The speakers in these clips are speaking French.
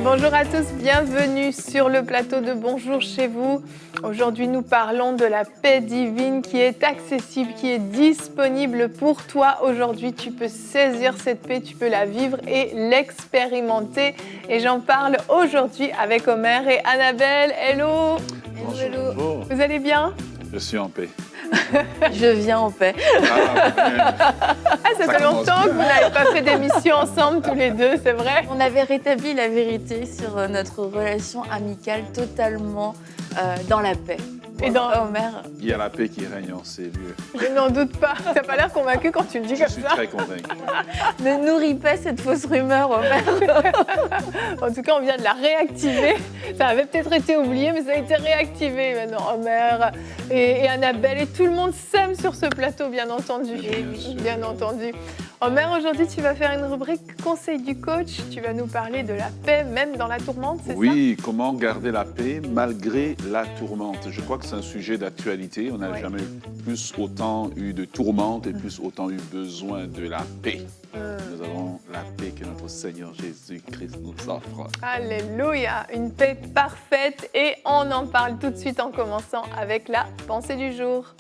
Bonjour à tous, bienvenue sur le plateau de Bonjour chez vous. Aujourd'hui, nous parlons de la paix divine qui est accessible, qui est disponible pour toi. Aujourd'hui, tu peux saisir cette paix, tu peux la vivre et l'expérimenter. Et j'en parle aujourd'hui avec Omer et Annabelle. Hello. Bonjour, Hello. bonjour. Vous allez bien? Je suis en paix. Je viens en paix. Ça fait longtemps que vous n'avez pas fait d'émission ensemble tous les deux, c'est vrai? On avait rétabli la vérité sur notre relation amicale totalement dans la paix. Et dans Omer, Il y a la paix qui règne en ces lieux. Je n'en doute pas. T'as pas l'air convaincu quand tu le dis Je comme suis ça. très convaincu. ne nourris pas cette fausse rumeur, Omer. En tout cas, on vient de la réactiver. Ça avait peut-être été oublié, mais ça a été réactivé maintenant. Omer et Annabelle et tout le monde s'aime sur ce plateau, bien entendu. Bien entendu. Omer, aujourd'hui, tu vas faire une rubrique Conseil du coach. Tu vas nous parler de la paix, même dans la tourmente, c'est ça? Oui, comment garder la paix malgré la tourmente. Je crois que c'est un sujet d'actualité. On n'a jamais plus autant eu de tourmente et plus autant eu besoin de la paix. Nous avons la paix que notre Seigneur Jésus-Christ nous offre. Alléluia, une paix parfaite. Et on en parle tout de suite en commençant avec la pensée du jour.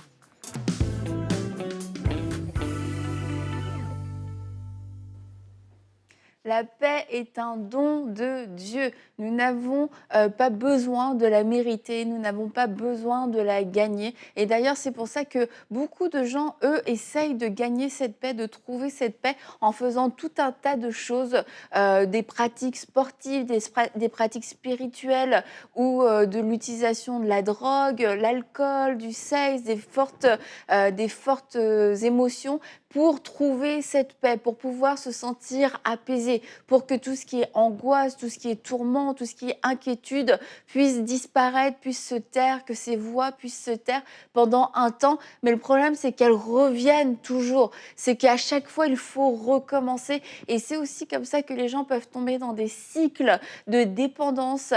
La paix est un don de Dieu. Nous n'avons pas besoin de la mériter, nous n'avons pas besoin de la gagner. Et d'ailleurs, c'est pour ça que beaucoup de gens, eux, essayent de gagner cette paix, de trouver cette paix en faisant tout un tas de choses, des pratiques sportives, des pratiques spirituelles ou de l'utilisation de la drogue, l'alcool, du sexe, des fortes émotions pour trouver cette paix, pour pouvoir se sentir apaisé, pour que tout ce qui est angoisse, tout ce qui est tourment, tout ce qui est inquiétude puisse disparaître, puisse se taire, que ces voix puissent se taire pendant un temps. Mais le problème, c'est qu'elles reviennent toujours. C'est qu'à chaque fois, il faut recommencer. Et c'est aussi comme ça que les gens peuvent tomber dans des cycles de dépendance,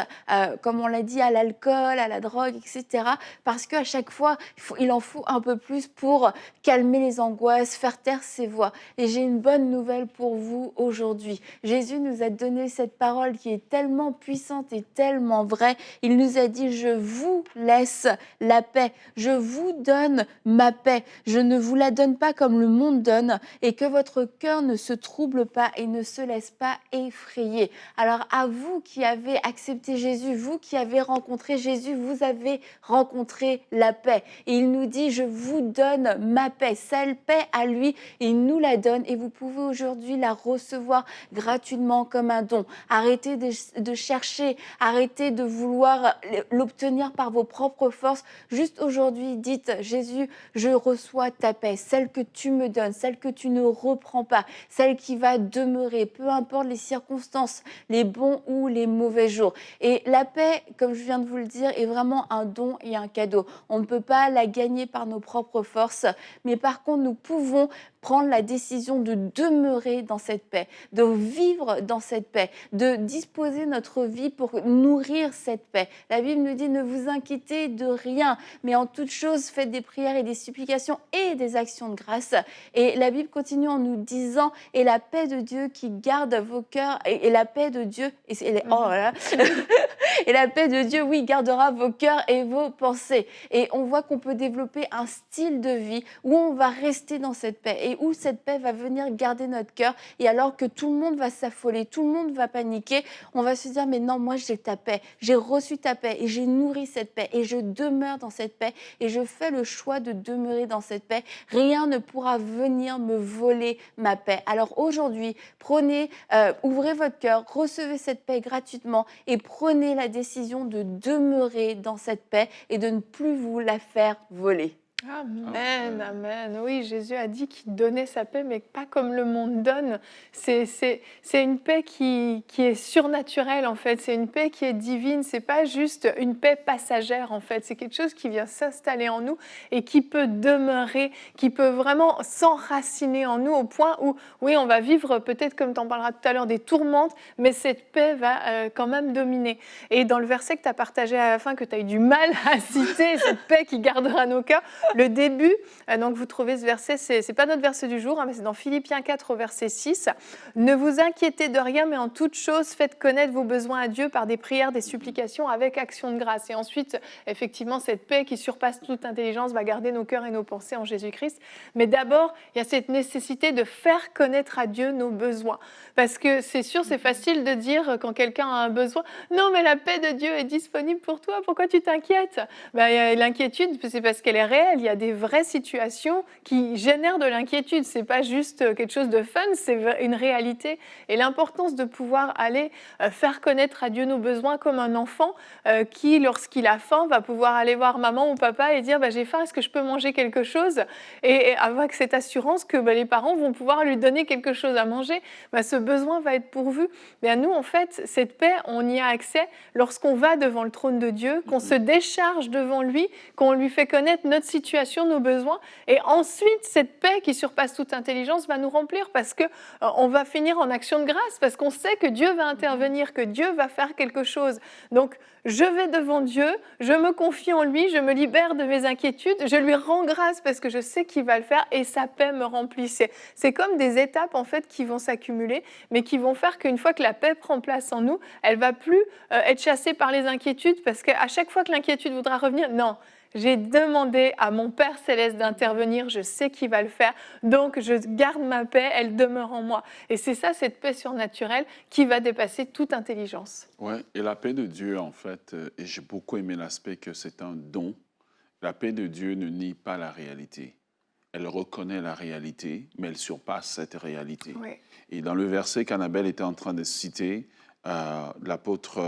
comme on l'a dit, à l'alcool, à la drogue, etc. Parce qu'à chaque fois, il en faut un peu plus pour calmer les angoisses, faire taire ces voix. Et j'ai une bonne nouvelle pour vous aujourd'hui. Jésus nous a donné cette parole qui est tellement puissante et tellement vraie. Il nous a dit: je vous laisse la paix. Je vous donne ma paix. Je ne vous la donne pas comme le monde donne, et que votre cœur ne se trouble pas et ne se laisse pas effrayer. Alors à vous qui avez accepté Jésus, vous qui avez rencontré Jésus, vous avez rencontré la paix. Et il nous dit: je vous donne ma paix. Cette paix à lui, il nous la donne et vous pouvez aujourd'hui la recevoir gratuitement comme un don. Arrêtez de chercher, arrêtez de vouloir l'obtenir par vos propres forces. Juste aujourd'hui, dites: Jésus, je reçois ta paix, celle que tu me donnes, celle que tu ne reprends pas, celle qui va demeurer, peu importe les circonstances, les bons ou les mauvais jours. Et la paix, comme je viens de vous le dire, est vraiment un don et un cadeau. On ne peut pas la gagner par nos propres forces, mais par contre, nous pouvons prendre la décision de demeurer dans cette paix, de vivre dans cette paix, de disposer notre vie pour nourrir cette paix. La Bible nous dit: ne vous inquiétez de rien, mais en toute chose, faites des prières et des supplications et des actions de grâce. Et la Bible continue en nous disant: et la paix de Dieu qui garde vos cœurs, et la paix de Dieu, et la paix de Dieu, oui, gardera vos cœurs et vos pensées. Et on voit qu'on peut développer un style de vie où on va rester dans cette paix et où cette paix va venir garder notre cœur. Et alors que tout le monde va s'affoler, tout le monde va paniquer, on va se dire: mais non, moi j'ai ta paix, j'ai reçu ta paix et j'ai nourri cette paix et je demeure dans cette paix et je fais le choix de demeurer dans cette paix. Rien ne pourra venir me voler ma paix. Alors aujourd'hui, ouvrez votre cœur, recevez cette paix gratuitement et prenez la décision de demeurer dans cette paix et de ne plus vous la faire voler. Amen, amen. Oui, Jésus a dit qu'il donnait sa paix, mais pas comme le monde donne. C'est une paix qui est surnaturelle, en fait. C'est une paix qui est divine. C'est pas juste une paix passagère, en fait. C'est quelque chose qui vient s'installer en nous et qui peut demeurer, qui peut vraiment s'enraciner en nous au point où, oui, on va vivre peut-être, comme tu en parleras tout à l'heure, des tourmentes, mais cette paix va quand même dominer. Et dans le verset que tu as partagé à la fin, que tu as eu du mal à citer, cette paix qui gardera nos cœurs, Le début, donc vous trouvez ce verset, c'est pas notre verset du jour, hein, mais c'est dans Philippiens 4 au verset 6. Ne vous inquiétez de rien, mais en toute chose, faites connaître vos besoins à Dieu par des prières, des supplications avec action de grâce. Et ensuite, effectivement, cette paix qui surpasse toute intelligence va garder nos cœurs et nos pensées en Jésus-Christ. Mais d'abord, il y a cette nécessité de faire connaître à Dieu nos besoins. Parce que c'est sûr, c'est facile de dire quand quelqu'un a un besoin, non, mais la paix de Dieu est disponible pour toi, pourquoi tu t'inquiètes? L'inquiétude, c'est parce qu'elle est réelle. Il y a des vraies situations qui génèrent de l'inquiétude. C'est pas juste quelque chose de fun, c'est une réalité. Et l'importance de pouvoir aller faire connaître à Dieu nos besoins comme un enfant qui, lorsqu'il a faim, va pouvoir aller voir maman ou papa et dire j'ai faim, est-ce que je peux manger quelque chose? Et avec cette assurance que les parents vont pouvoir lui donner quelque chose à manger, ce besoin va être pourvu. Nous, en fait, cette paix, on y a accès lorsqu'on va devant le trône de Dieu, qu'on se décharge devant lui, qu'on lui fait connaître notre situation, nos besoins. Et ensuite, cette paix qui surpasse toute intelligence va nous remplir parce qu'on va finir en action de grâce, parce qu'on sait que Dieu va intervenir, que Dieu va faire quelque chose. Donc, je vais devant Dieu, je me confie en lui, je me libère de mes inquiétudes, je lui rends grâce parce que je sais qu'il va le faire et sa paix me remplit. C'est comme des étapes en fait qui vont s'accumuler, mais qui vont faire qu'une fois que la paix prend place en nous, elle va plus être chassée par les inquiétudes parce qu'à chaque fois que l'inquiétude voudra revenir, non. J'ai demandé à mon Père Céleste d'intervenir, je sais qu'il va le faire, donc je garde ma paix, elle demeure en moi. Et c'est ça, cette paix surnaturelle qui va dépasser toute intelligence. Oui, et la paix de Dieu, en fait, et j'ai beaucoup aimé l'aspect que c'est un don, la paix de Dieu ne nie pas la réalité. Elle reconnaît la réalité, mais elle surpasse cette réalité. Oui. Et dans le verset qu'Annabelle était en train de citer, l'apôtre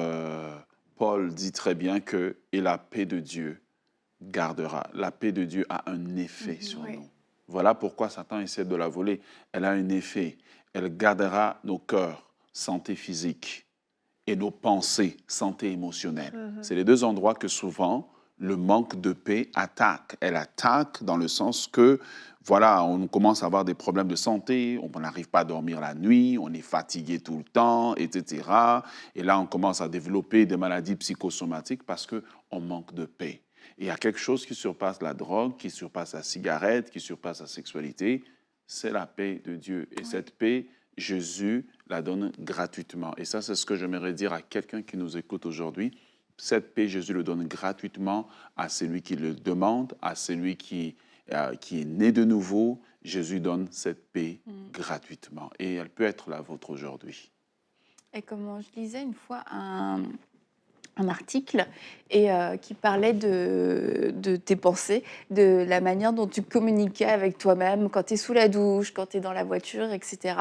Paul dit très bien que « et la paix de Dieu gardera ». La paix de Dieu a un effet sur nous. Voilà pourquoi Satan essaie de la voler. Elle a un effet. Elle gardera nos cœurs, santé physique, et nos pensées, santé émotionnelle. C'est les deux endroits que souvent le manque de paix attaque. Elle attaque dans le sens que, voilà, on commence à avoir des problèmes de santé, on n'arrive pas à dormir la nuit, on est fatigué tout le temps, etc. Et là, on commence à développer des maladies psychosomatiques parce qu'on manque de paix. Et il y a quelque chose qui surpasse la drogue, qui surpasse la cigarette, qui surpasse la sexualité, c'est la paix de Dieu. Et cette paix, Jésus la donne gratuitement. Et ça, c'est ce que j'aimerais dire à quelqu'un qui nous écoute aujourd'hui. Cette paix, Jésus le donne gratuitement à celui qui le demande, à celui qui est né de nouveau. Jésus donne cette paix gratuitement. Et elle peut être la vôtre aujourd'hui. Et comme je lisais une fois un article et qui parlait de tes pensées, de la manière dont tu communiquais avec toi-même quand tu es sous la douche, quand tu es dans la voiture, etc.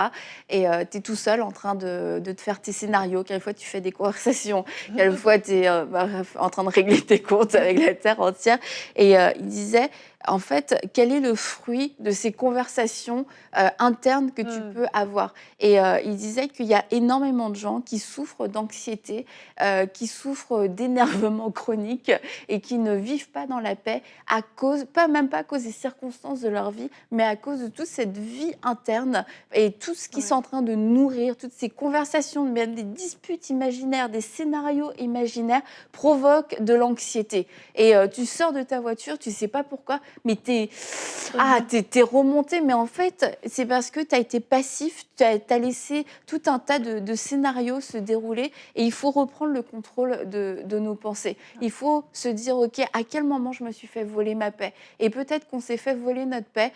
Et tu es tout seul en train de te faire tes scénarios. Quelquefois, tu fais des conversations. Quelquefois, tu es en train de régler tes comptes avec la terre entière. Et il disait, en fait, quel est le fruit de ces conversations internes que tu peux avoir? Et il disait qu'il y a énormément de gens qui souffrent d'anxiété, qui souffrent d'énervement chronique et qui ne vivent pas dans la paix à cause, même pas à cause des circonstances de leur vie, mais à cause de toute cette vie interne et tout ce qui sont en train de nourrir, toutes ces conversations, même des disputes imaginaires, des scénarios imaginaires provoquent de l'anxiété. Et tu sors de ta voiture, tu sais pas pourquoi, mais t'es remonté, mais en fait, c'est parce que tu as été passif, tu as laissé tout un tas de scénarios se dérouler et il faut reprendre le contrôle de nos pensées. Il faut se dire, OK, à quel moment je me suis fait voler ma paix? Et peut-être qu'on s'est fait voler notre paix,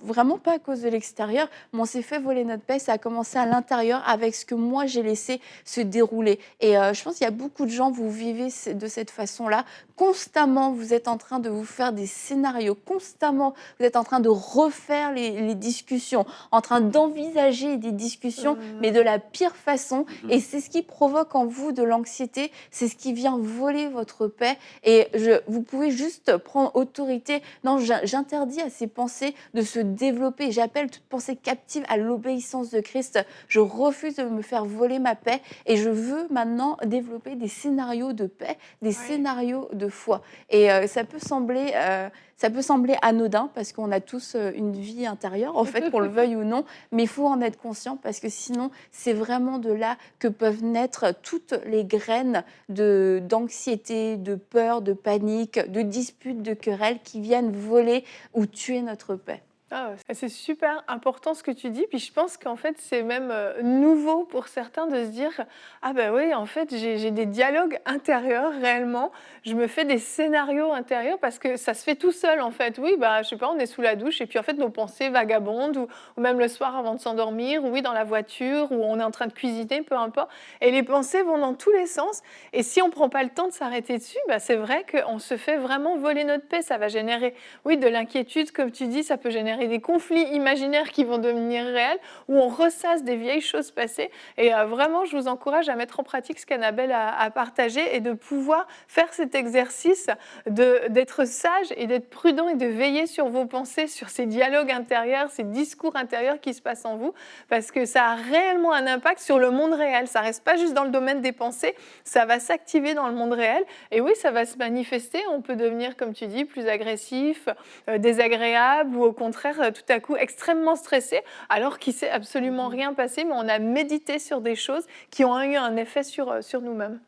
vraiment pas à cause de l'extérieur, mais on s'est fait voler notre paix, ça a commencé à l'intérieur avec ce que moi j'ai laissé se dérouler. Et je pense qu'il y a beaucoup de gens, vous vivez de cette façon-là, constamment vous êtes en train de vous faire des scénarios, constamment vous êtes en train de refaire les discussions, en train d'envisager des discussions, mais de la pire façon, et c'est ce qui provoque en vous de l'anxiété, c'est ce qui vient voler votre paix, et vous pouvez juste prendre autorité. Non, j'interdis à ces pensées de se développer. J'appelle toute pensée captive à l'obéissance de Christ. Je refuse de me faire voler ma paix et je veux maintenant développer des scénarios de paix, des scénarios de foi. Et ça peut sembler anodin parce qu'on a tous une vie intérieure, en fait, qu'on le veuille ou non, mais il faut en être conscient parce que sinon, c'est vraiment de là que peuvent naître toutes les graines d'anxiété, de peur, de panique, de disputes, de querelles qui viennent voler ou tuer notre paix. Ah, c'est super important ce que tu dis, puis je pense qu'en fait c'est même nouveau pour certains de se dire ah ben oui en fait j'ai des dialogues intérieurs réellement, je me fais des scénarios intérieurs parce que ça se fait tout seul en fait. Oui bah je sais pas, on est sous la douche et puis en fait nos pensées vagabondent ou même le soir avant de s'endormir ou oui dans la voiture ou on est en train de cuisiner, peu importe, et les pensées vont dans tous les sens et si on prend pas le temps de s'arrêter dessus, bah c'est vrai qu'on se fait vraiment voler notre paix. Ça va générer oui de l'inquiétude comme tu dis, ça peut générer des conflits imaginaires qui vont devenir réels, où on ressasse des vieilles choses passées. Et vraiment, je vous encourage à mettre en pratique ce qu'Annabelle a partagé et de pouvoir faire cet exercice d'être sage et d'être prudent et de veiller sur vos pensées, sur ces dialogues intérieurs, ces discours intérieurs qui se passent en vous, parce que ça a réellement un impact sur le monde réel. Ça ne reste pas juste dans le domaine des pensées, ça va s'activer dans le monde réel. Et oui, ça va se manifester. On peut devenir, comme tu dis, plus agressif, désagréable ou au contraire, tout à coup extrêmement stressé, alors qu'il ne s'est absolument rien passé, mais on a médité sur des choses qui ont eu un effet sur nous-mêmes.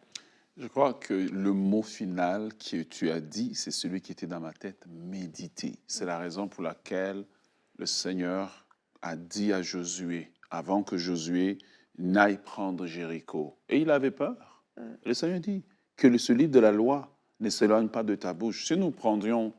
Je crois que le mot final que tu as dit, c'est celui qui était dans ma tête, méditer. C'est la raison pour laquelle le Seigneur a dit à Josué, avant que Josué n'aille prendre Jéricho. Et il avait peur. Le Seigneur dit que ce livre de la loi ne s'éloigne pas de ta bouche. Si nous prenions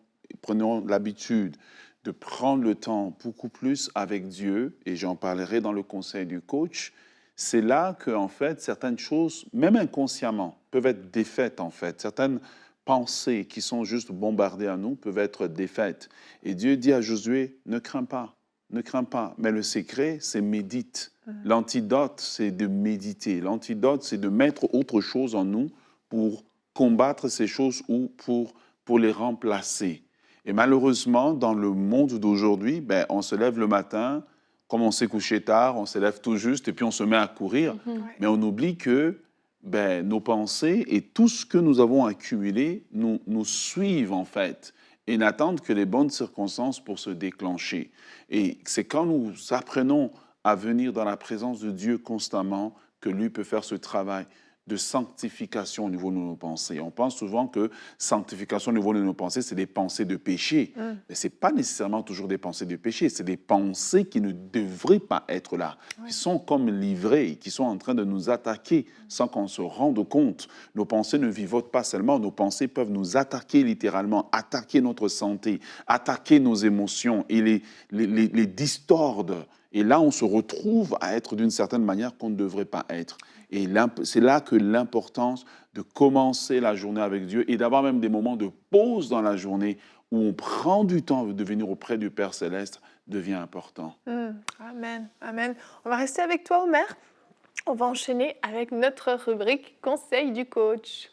l'habitude de prendre le temps beaucoup plus avec Dieu, et j'en parlerai dans le conseil du coach, c'est là que, en fait, certaines choses, même inconsciemment, peuvent être défaites, en fait. Certaines pensées qui sont juste bombardées à nous peuvent être défaites. Et Dieu dit à Josué, ne crains pas, ne crains pas. Mais le secret, c'est médite. L'antidote, c'est de méditer. L'antidote, c'est de mettre autre chose en nous pour combattre ces choses ou pour les remplacer. Et malheureusement, dans le monde d'aujourd'hui, on se lève le matin, comme on s'est couché tard, on se lève tout juste et puis on se met à courir. Mais on oublie que nos pensées et tout ce que nous avons accumulé nous suivent en fait et n'attendent que les bonnes circonstances pour se déclencher. Et c'est quand nous apprenons à venir dans la présence de Dieu constamment que lui peut faire ce travail de sanctification au niveau de nos pensées. On pense souvent que sanctification au niveau de nos pensées, c'est des pensées de péché. Mais ce n'est pas nécessairement toujours des pensées de péché, c'est des pensées qui ne devraient pas être là, qui sont comme livrées, qui sont en train de nous attaquer sans qu'on se rende compte. Nos pensées ne vivotent pas seulement, nos pensées peuvent nous attaquer littéralement, attaquer notre santé, attaquer nos émotions et les distordre. Et là, on se retrouve à être d'une certaine manière qu'on ne devrait pas être. Et c'est là que l'importance de commencer la journée avec Dieu et d'avoir même des moments de pause dans la journée où on prend du temps de venir auprès du Père Céleste devient important. Amen, amen. On va rester avec toi, Omer. On va enchaîner avec notre rubrique Conseil du coach.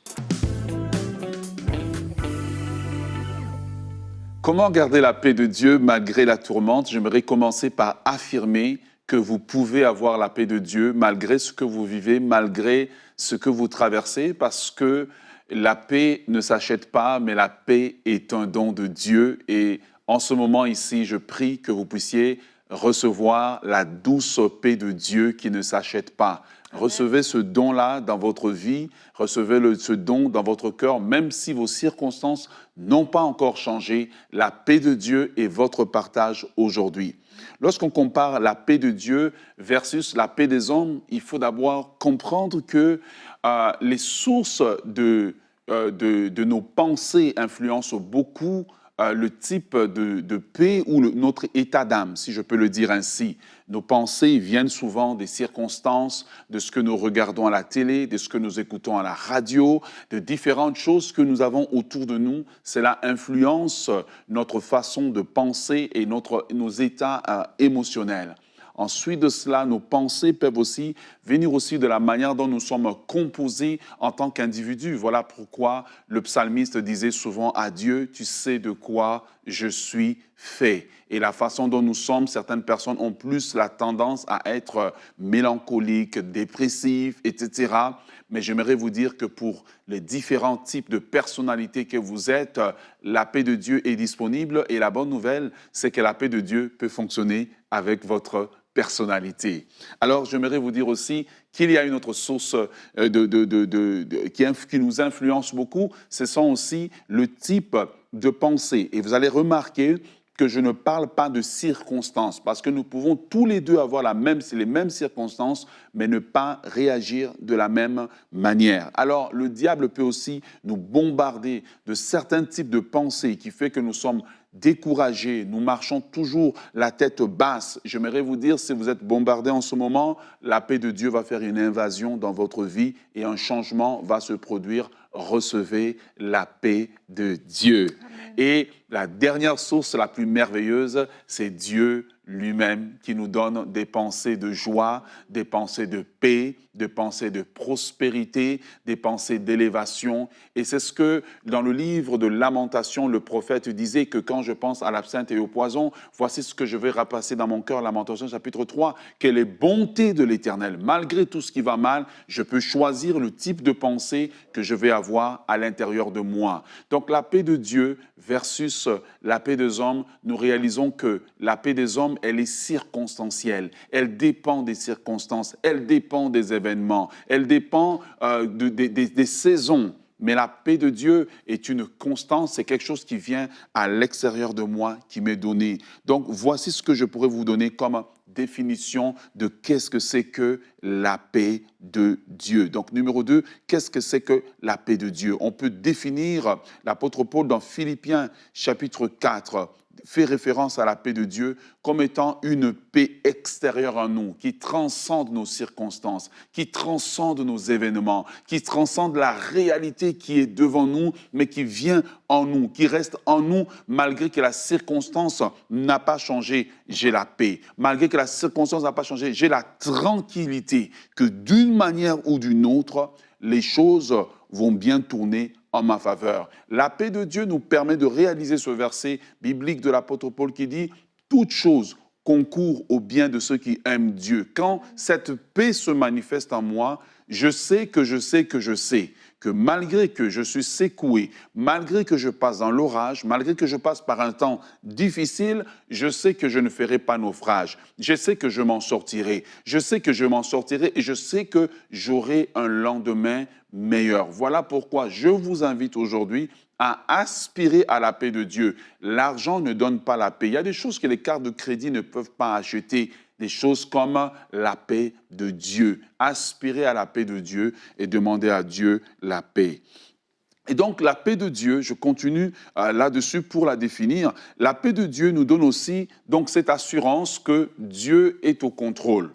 Comment garder la paix de Dieu malgré la tourmente? J'aimerais commencer par affirmer que vous pouvez avoir la paix de Dieu malgré ce que vous vivez, malgré ce que vous traversez, parce que la paix ne s'achète pas, mais la paix est un don de Dieu. Et en ce moment ici, je prie que vous puissiez recevoir la douce paix de Dieu qui ne s'achète pas. Recevez ce don-là dans votre vie, recevez ce don dans votre cœur, même si vos circonstances n'ont pas encore changé. La paix de Dieu est votre partage aujourd'hui. Lorsqu'on compare la paix de Dieu versus la paix des hommes, il faut d'abord comprendre que les sources de nos pensées influencent beaucoup le type de paix ou notre état d'âme, si je peux le dire ainsi. Nos pensées viennent souvent des circonstances, de ce que nous regardons à la télé, de ce que nous écoutons à la radio, de différentes choses que nous avons autour de nous. Cela influence notre façon de penser et nos états émotionnels. Ensuite de cela, nos pensées peuvent aussi venir aussi de la manière dont nous sommes composés en tant qu'individus. Voilà pourquoi le psalmiste disait souvent à Dieu, tu sais de quoi je suis fait. Et la façon dont nous sommes, certaines personnes ont plus la tendance à être mélancoliques, dépressifs, etc. Mais j'aimerais vous dire que pour les différents types de personnalités que vous êtes, la paix de Dieu est disponible et la bonne nouvelle, c'est que la paix de Dieu peut fonctionner avec votre personnalité. Alors, j'aimerais vous dire aussi qu'il y a une autre source qui nous influence beaucoup, ce sont aussi le type de pensée. Et vous allez remarquer que je ne parle pas de circonstances, parce que nous pouvons tous les deux avoir les mêmes circonstances, mais ne pas réagir de la même manière. Alors, le diable peut aussi nous bombarder de certains types de pensées qui fait que nous sommes découragés, nous marchons toujours la tête basse. J'aimerais vous dire, si vous êtes bombardé en ce moment, la paix de Dieu va faire une invasion dans votre vie et un changement va se produire. Recevez la paix de Dieu. Amen. Et la dernière source la plus merveilleuse, c'est Dieu lui-même qui nous donne des pensées de joie, des pensées de paix, des pensées de prospérité, des pensées d'élévation. Et c'est ce que, dans le livre de Lamentation, le prophète disait que quand je pense à l'absinthe et au poison, voici ce que je vais rapasser dans mon cœur, Lamentation chapitre 3, que les bontés de l'Éternel, malgré tout ce qui va mal, je peux choisir le type de pensée que je vais avoir à l'intérieur de moi. Donc la paix de Dieu versus la paix des hommes, nous réalisons que la paix des hommes, elle est circonstancielle, elle dépend des circonstances, elle dépend des événements, elle dépend des saisons. Mais la paix de Dieu est une constance, c'est quelque chose qui vient à l'extérieur de moi, qui m'est donné. Donc voici ce que je pourrais vous donner comme définition de qu'est-ce que c'est que la paix de Dieu. Donc, numéro 2, qu'est-ce que c'est que la paix de Dieu? On peut définir, l'apôtre Paul dans Philippiens chapitre 4, fait référence à la paix de Dieu comme étant une paix extérieure à nous, qui transcende nos circonstances, qui transcende nos événements, qui transcende la réalité qui est devant nous, mais qui vient en nous, qui reste en nous malgré que la circonstance n'a pas changé. J'ai la paix. Malgré que la circonstance n'a pas changé, j'ai la tranquillité que d'une manière ou d'une autre, les choses vont bien tourner en ma faveur. La paix de Dieu nous permet de réaliser ce verset biblique de l'apôtre Paul qui dit « Toute chose concourt au bien de ceux qui aiment Dieu ». Quand cette paix se manifeste en moi, je sais que malgré que je suis secoué, malgré que je passe dans l'orage, malgré que je passe par un temps difficile, je sais que je ne ferai pas naufrage. Je sais que je m'en sortirai. Je sais que je m'en sortirai et je sais que j'aurai un lendemain meilleur. Voilà pourquoi je vous invite aujourd'hui à aspirer à la paix de Dieu. L'argent ne donne pas la paix. Il y a des choses que les cartes de crédit ne peuvent pas acheter. Des choses comme la paix de Dieu. Aspirer à la paix de Dieu et demander à Dieu la paix. Et donc, la paix de Dieu, je continue là-dessus pour la définir. La paix de Dieu nous donne aussi donc, cette assurance que Dieu est au contrôle.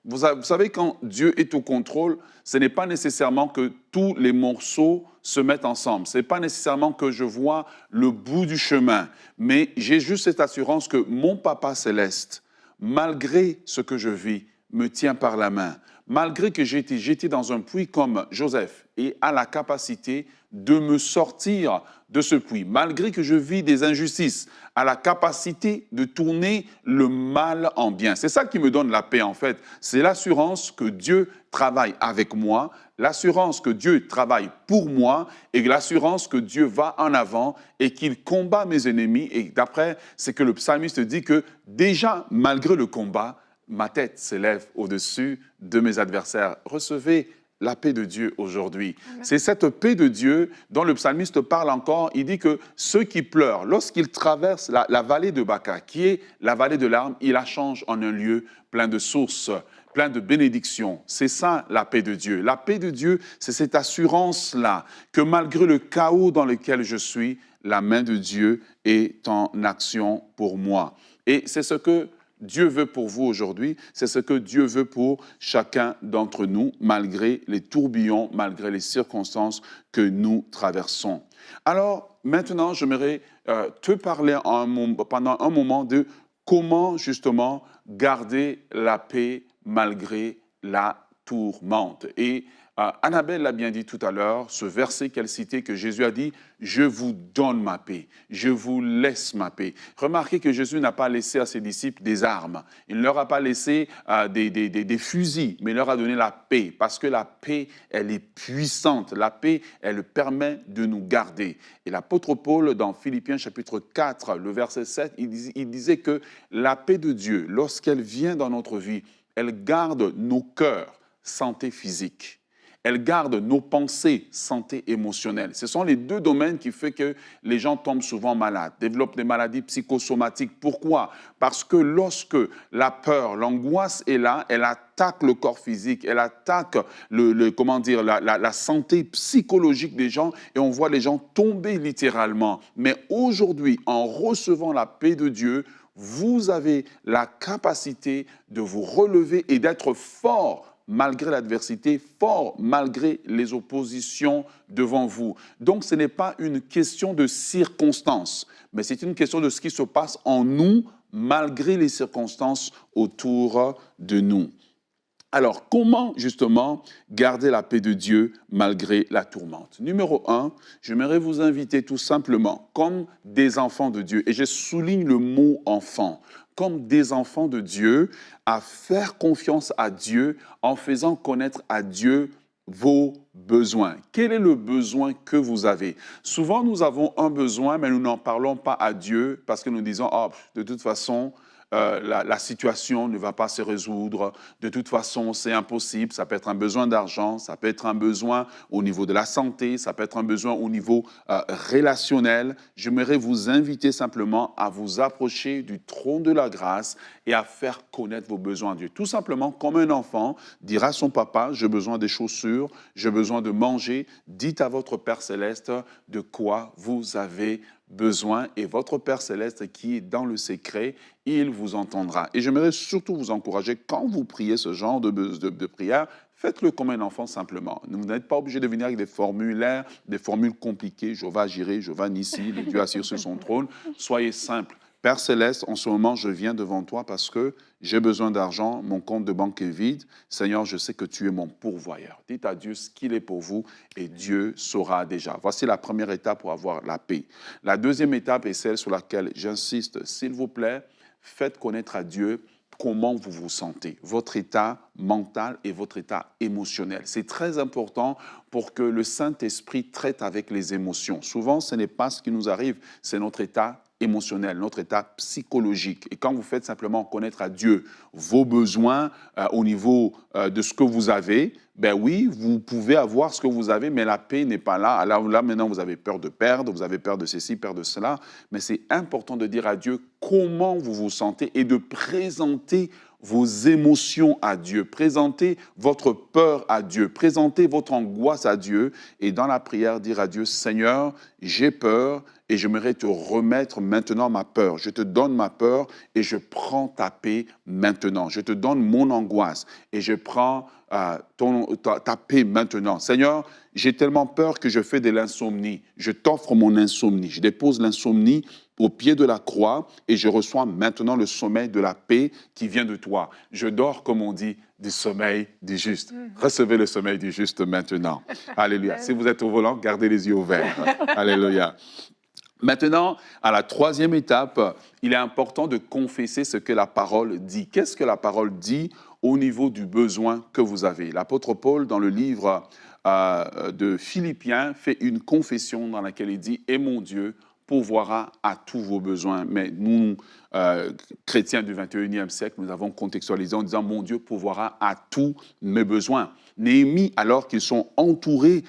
Vous savez, quand Dieu est au contrôle, ce n'est pas nécessairement que tous les morceaux se mettent ensemble. Ce n'est pas nécessairement que je vois le bout du chemin. Mais j'ai juste cette assurance que mon Papa céleste, malgré ce que je vis, me tient par la main. Malgré que j'ai été jeté dans un puits comme Joseph et a la capacité de me sortir de ce puits, malgré que je vis des injustices, a la capacité de tourner le mal en bien. C'est ça qui me donne la paix en fait. C'est l'assurance que Dieu travaille avec moi, l'assurance que Dieu travaille pour moi et l'assurance que Dieu va en avant et qu'il combat mes ennemis. Et d'après, c'est que le psalmiste dit que déjà, malgré le combat, ma tête s'élève au-dessus de mes adversaires. Recevez la paix de Dieu aujourd'hui. C'est cette paix de Dieu dont le psalmiste parle encore. Il dit que ceux qui pleurent, lorsqu'ils traversent la vallée de Baca, qui est la vallée de larmes, il la change en un lieu plein de sources, plein de bénédictions. C'est ça la paix de Dieu. La paix de Dieu, c'est cette assurance-là que malgré le chaos dans lequel je suis, la main de Dieu est en action pour moi. Et c'est ce que Dieu veut pour vous aujourd'hui, c'est ce que Dieu veut pour chacun d'entre nous, malgré les tourbillons, malgré les circonstances que nous traversons. Alors, maintenant, j'aimerais te parler pendant un moment de comment justement garder la paix malgré la tourmente. Et Annabelle l'a bien dit tout à l'heure, ce verset qu'elle citait, que Jésus a dit « Je vous donne ma paix, je vous laisse ma paix ». Remarquez que Jésus n'a pas laissé à ses disciples des armes, il ne leur a pas laissé des fusils, mais il leur a donné la paix, parce que la paix, elle est puissante, la paix, elle permet de nous garder. Et l'apôtre Paul, dans Philippiens chapitre 4, le verset 7, il disait que la paix de Dieu, lorsqu'elle vient dans notre vie, elle garde nos cœurs, santé physique. Elle garde nos pensées, santé émotionnelle. Ce sont les deux domaines qui font que les gens tombent souvent malades, développent des maladies psychosomatiques. Pourquoi? Parce que lorsque la peur, l'angoisse est là, elle attaque le corps physique, elle attaque la santé psychologique des gens et on voit les gens tomber littéralement. Mais aujourd'hui, en recevant la paix de Dieu, vous avez la capacité de vous relever et d'être fort malgré l'adversité, fort malgré les oppositions devant vous. Donc, ce n'est pas une question de circonstances, mais c'est une question de ce qui se passe en nous, malgré les circonstances autour de nous. Alors, comment justement garder la paix de Dieu malgré la tourmente? Numéro 1, j'aimerais vous inviter tout simplement, comme des enfants de Dieu, et je souligne le mot « enfant », comme des enfants de Dieu, à faire confiance à Dieu en faisant connaître à Dieu vos besoins. Quel est le besoin que vous avez? Souvent, nous avons un besoin, mais nous n'en parlons pas à Dieu parce que nous disons « oh, de toute façon, la situation ne va pas se résoudre, de toute façon c'est impossible », ça peut être un besoin d'argent, ça peut être un besoin au niveau de la santé, ça peut être un besoin au niveau relationnel. J'aimerais vous inviter simplement à vous approcher du trône de la grâce et à faire connaître vos besoins à Dieu. Tout simplement, comme un enfant dira à son papa « j'ai besoin des chaussures, j'ai besoin de manger », dites à votre Père Céleste de quoi vous avez besoin et votre Père Céleste qui est dans le secret, il vous entendra. Et j'aimerais surtout vous encourager, quand vous priez ce genre de prière, faites-le comme un enfant simplement. Vous n'êtes pas obligé de venir avec des formulaires, des formules compliquées, Jéhovah Jireh, Jéhovah Nissi, le Dieu assis sur son trône. Soyez simple. Père Céleste, en ce moment, je viens devant toi parce que j'ai besoin d'argent, mon compte de banque est vide. Seigneur, je sais que tu es mon pourvoyeur. Dites à Dieu ce qu'il est pour vous et Dieu saura déjà. Voici la première étape pour avoir la paix. La deuxième étape est celle sur laquelle j'insiste. S'il vous plaît, faites connaître à Dieu comment vous vous sentez, votre état mental et votre état émotionnel. C'est très important pour que le Saint-Esprit traite avec les émotions. Souvent, ce n'est pas ce qui nous arrive, c'est notre état émotionnel, notre état psychologique. Et quand vous faites simplement connaître à Dieu vos besoins au niveau de ce que vous avez, ben oui, vous pouvez avoir ce que vous avez, mais la paix n'est pas là. Là, maintenant, vous avez peur de perdre, vous avez peur de ceci, peur de cela. Mais c'est important de dire à Dieu comment vous vous sentez et de présenter vos émotions à Dieu, présentez votre peur à Dieu, présentez votre angoisse à Dieu et dans la prière, dire à Dieu, Seigneur, j'ai peur et j'aimerais te remettre maintenant ma peur. Je te donne ma peur et je prends ta paix maintenant. Je te donne mon angoisse et je prends ta paix maintenant. Seigneur, j'ai tellement peur que je fais de l'insomnie. Je t'offre mon insomnie. Je dépose l'insomnie au pied de la croix et je reçois maintenant le sommeil de la paix qui vient de toi. Je dors, comme on dit, du sommeil du juste. Recevez le sommeil du juste maintenant. Alléluia. Si vous êtes au volant, gardez les yeux ouverts. Alléluia. Maintenant, à la troisième étape, il est important de confesser ce que la parole dit. Qu'est-ce que la parole dit au niveau du besoin que vous avez? L'apôtre Paul, dans le livre de Philippiens, fait une confession dans laquelle il dit « Et mon Dieu pourvoira à tous vos besoins ». Mais nous, chrétiens du 21e siècle, nous avons contextualisé en disant « Mon Dieu pourvoira à tous mes besoins ». Néhémie, alors qu'ils sont entourés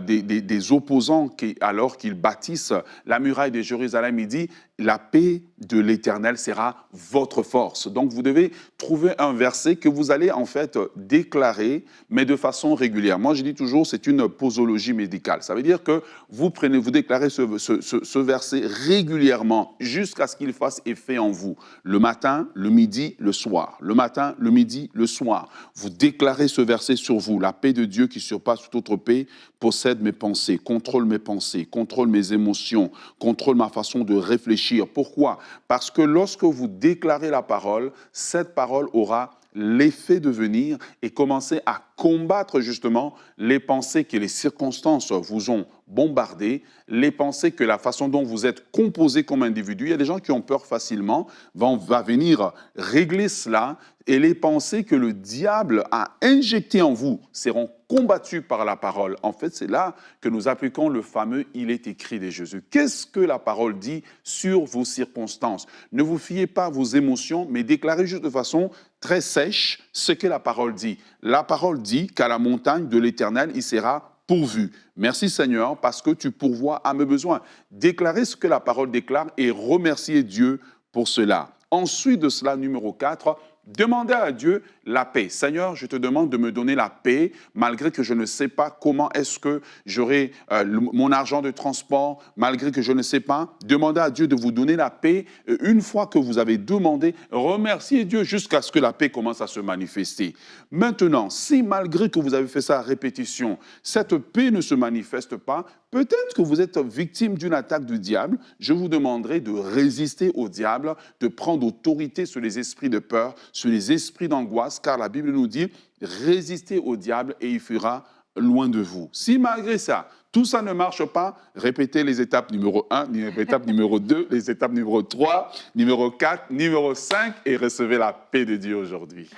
des opposants, alors qu'ils bâtissent la muraille de Jérusalem, il dit « La paix de l'Éternel sera votre force ». Donc, vous devez trouver un verset que vous allez en fait déclarer, mais de façon régulière. Moi, je dis toujours, c'est une posologie médicale. Ça veut dire que vous déclarez ce verset régulièrement jusqu'à ce qu'il fasse effet en en vous. Le matin, le midi, le soir. Le matin, le midi, le soir. Vous déclarez ce verset sur vous. La paix de Dieu qui surpasse toute autre paix possède mes pensées, contrôle mes émotions, contrôle ma façon de réfléchir. Pourquoi? Parce que lorsque vous déclarez la parole, cette parole aura l'effet de venir et commencer à combattre justement les pensées que les circonstances vous ont bombardées, les pensées que la façon dont vous êtes composé comme individu. Il y a des gens qui ont peur facilement, va venir régler cela et les pensées que le diable a injectées en vous seront combattues par la parole. En fait, c'est là que nous appliquons le fameux « il est écrit » de Jésus. Qu'est-ce que la parole dit sur vos circonstances? Ne vous fiez pas à vos émotions, mais déclarez juste de façon très sèche ce que la parole dit. La parole dit qu'à la montagne de l'Éternel, il sera pourvu. Merci Seigneur parce que tu pourvois à mes besoins. Déclarez ce que la parole déclare et remerciez Dieu pour cela. Ensuite de cela, numéro 4, demandez à Dieu la paix. Seigneur, je te demande de me donner la paix, malgré que je ne sais pas comment est-ce que j'aurai mon argent de transport, malgré que je ne sais pas. Demandez à Dieu de vous donner la paix. Une fois que vous avez demandé, remerciez Dieu jusqu'à ce que la paix commence à se manifester. Maintenant, si malgré que vous avez fait ça à répétition, cette paix ne se manifeste pas, peut-être que vous êtes victime d'une attaque du diable. Je vous demanderai de résister au diable, de prendre autorité sur les esprits de peur, sur les esprits d'angoisse, car la Bible nous dit « Résistez au diable et il fuira loin de vous ». Si malgré ça, tout ça ne marche pas, répétez les étapes numéro 1, les étapes numéro 2, les étapes numéro 3, numéro 4, numéro 5 et recevez la paix de Dieu aujourd'hui.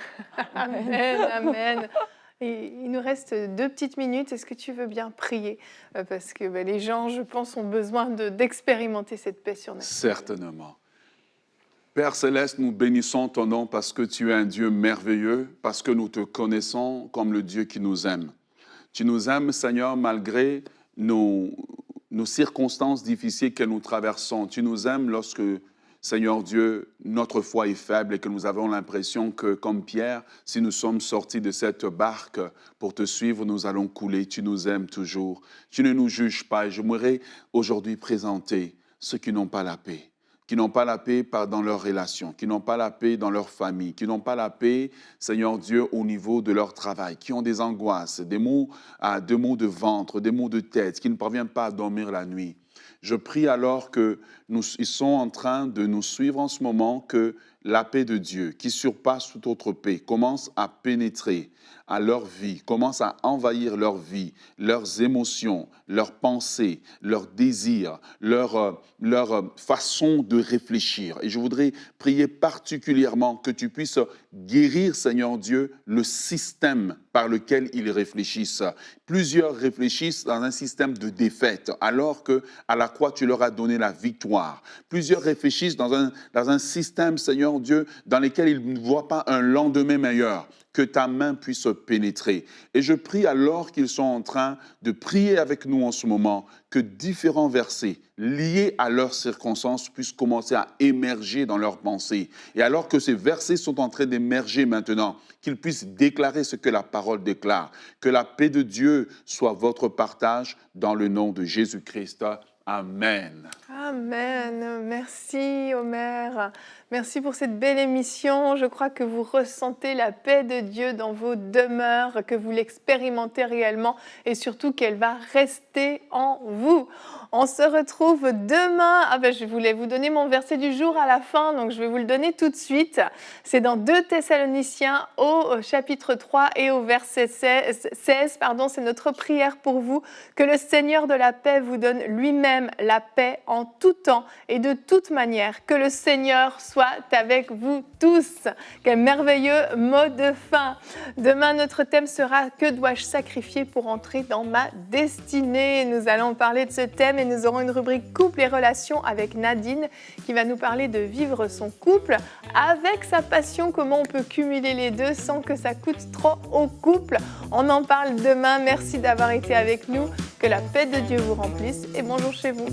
Amen, amen. Et il nous reste 2 petites minutes. Est-ce que tu veux bien prier? Parce que les gens, je pense, ont besoin d'expérimenter cette paix surnaturelle. Certainement. Père Céleste, nous bénissons ton nom parce que tu es un Dieu merveilleux, parce que nous te connaissons comme le Dieu qui nous aime. Tu nous aimes, Seigneur, malgré nos circonstances difficiles que nous traversons. Tu nous aimes lorsque, Seigneur Dieu, notre foi est faible et que nous avons l'impression que, comme Pierre, si nous sommes sortis de cette barque pour te suivre, nous allons couler. Tu nous aimes toujours. Tu ne nous juges pas. Et j'aimerais aujourd'hui présenter ceux qui n'ont pas la paix. Qui n'ont pas la paix dans leurs relations, qui n'ont pas la paix dans leur famille, qui n'ont pas la paix, Seigneur Dieu, au niveau de leur travail, qui ont des angoisses, des maux de ventre, des maux de tête, qui ne parviennent pas à dormir la nuit. Je prie alors qu'ils sont en train de nous suivre en ce moment, que la paix de Dieu, qui surpasse toute autre paix, commence à pénétrer à leur vie, commence à envahir leur vie, leurs émotions, leurs pensées, leurs désirs, leur façon de réfléchir. Et je voudrais prier particulièrement que tu puisses guérir, Seigneur Dieu, le système par lequel ils réfléchissent. Plusieurs réfléchissent dans un système de défaite, alors qu'à la croix, tu leur as donné la victoire. Plusieurs réfléchissent dans un système, Seigneur Dieu, dans lequel ils ne voient pas un lendemain meilleur. Que ta main puisse pénétrer. Et je prie alors qu'ils sont en train de prier avec nous en ce moment, que différents versets liés à leurs circonstances puissent commencer à émerger dans leurs pensées. Et alors que ces versets sont en train d'émerger maintenant, qu'ils puissent déclarer ce que la parole déclare. Que la paix de Dieu soit votre partage dans le nom de Jésus-Christ. Amen. Amen. Merci, Omer. Merci pour cette belle émission. Je crois que vous ressentez la paix de Dieu dans vos demeures, que vous l'expérimentez réellement et surtout qu'elle va rester en vous. On se retrouve demain. Je voulais vous donner mon verset du jour à la fin, donc je vais vous le donner tout de suite. C'est dans 2 Thessaloniciens au chapitre 3 et au verset 16. C'est notre prière pour vous. Que le Seigneur de la paix vous donne lui-même la paix en tout temps et de toute manière. Que le Seigneur soit avec vous tous. Quel merveilleux mot de fin. Demain, notre thème sera « Que dois-je sacrifier pour entrer dans ma destinée ?» Nous allons parler de ce thème et nous aurons une rubrique couple et relations avec Nadine qui va nous parler de vivre son couple avec sa passion, comment on peut cumuler les deux sans que ça coûte trop au couple. On en parle demain. Merci d'avoir été avec nous. Que la paix de Dieu vous remplisse et bonjour chez vous.